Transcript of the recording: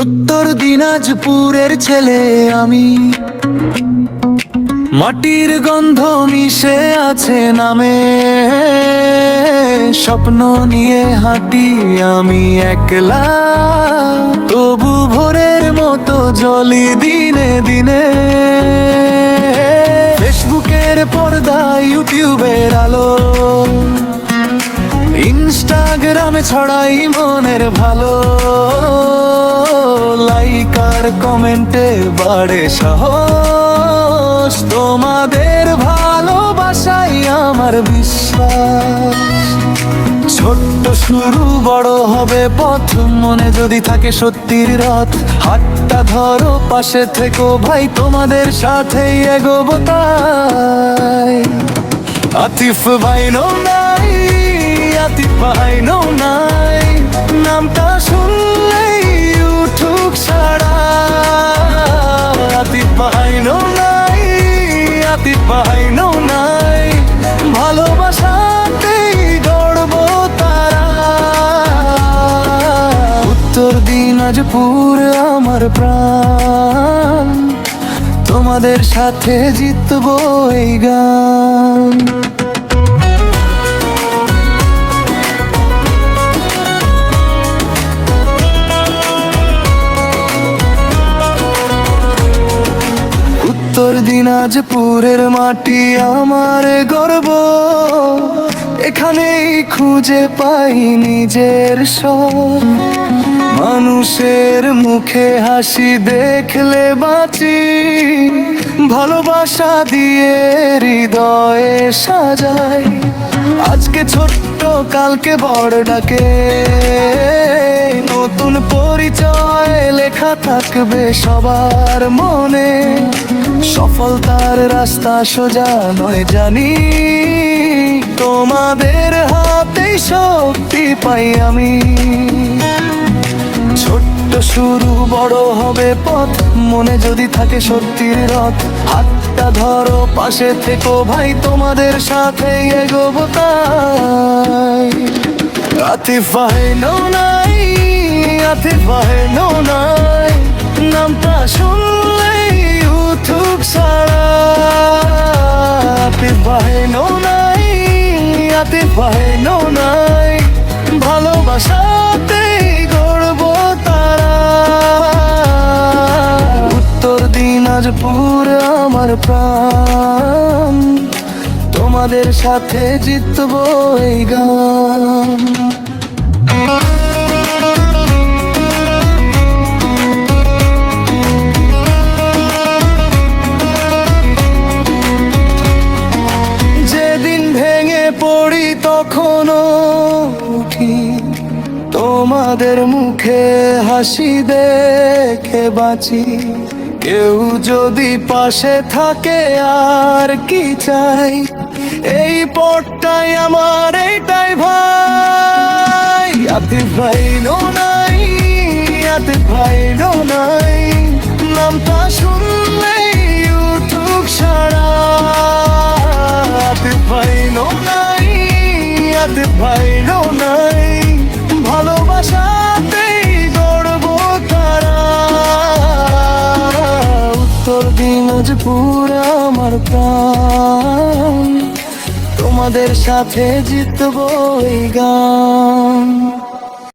উত্তর দিনাজপুরের ছেলে আমি, মাটির গন্ধ মিশে আছে নামে। স্বপ্ন নিয়ে হাঁটি আমি একলা, তবু ভোরের মতো জ্বলি দিনে দিনে। ফেসবুকের পর্দা, ইউটিউবের আলো, ইনস্টাগ্রামে ছড়াই মনের ভালো। লাইক আর কমেন্টে বাড়ে সাহস, তোমাদের ভালোবাসাই আমার বিশ্বাস। ছোট্ট শুরু বড় হবে পথ, মনে যদি থাকে সত্যির রথ। হাতটা ধরো, পাশে থেকো ভাই, তোমাদের সাথেই এগোবো তাই। আতিফ ভাই নো নাই, আতিফ ভাই নো নাই, নামটা শুনলেই উঠুক সারা। আতিফ ভাই নো নাই, আতিফ ভাই নো নাই, ভালোবাসাতেই গড়বো তারা। উত্তর দিনাজপুর আমার প্রাণ, তোমাদের সাথে জিতবো এই গান। উত্তর দিনাজপুরের মাটি আমার গর্ব, এখানেই খুঁজে পাই নিজের সব। মানুষের মুখে হাসি দেখলে বাঁচি, ভালোবাসা দিয়ে হৃদয়ে সাজাই। আজকে ছোট্ট কালকে বড় ডাকে, নতুন পরিচয় লেখা থাকবে সবার মনে। সফলতার রাস্তা সোজা নয় জানি, তোমাদের হাতেই শক্তি পাই আমি। ছোট্ট শুরু বড় হবে পথ, মনে যদি থাকে সত্যির রথ। হাতটা ধরো, পাশে থেকো ভাই, তোমাদের সাথে এগোবো তাই। আতিফ ভাই নো নাই, আতিফ ভাই নো নাই, নামটা শুনলেই উঠুক সারা। আতিফ ভাই নো নাই, আতিফ ভাই নো নাই, ভালোবাসাতেই গড়বো তারা। উত্তর দিনাজপুর আমার প্রাণ, তোমাদের সাথে জিতবো এই গান। যেদিন ভেঙে পড়ি তখনও উঠি, তোমাদের মুখে হাসি দেখে বাঁচি। কেউ যদি পাশে থাকে আর কি চাই, এই পথটাই আমার, এইটাই ভাই। আতিফ ভাই নো নাই, আতিফ ভাই নো নাই, নামটা শুনলেই উঠুক সারা। আতিফ ভাই নো নাই, আতিফ ভাই নো নাই, ভালোবাসাতেই গড়বো তারা। উত্তর দিনাজপুর আমার প্রাণ, তোমাদের সাথে জিতবো এই গান।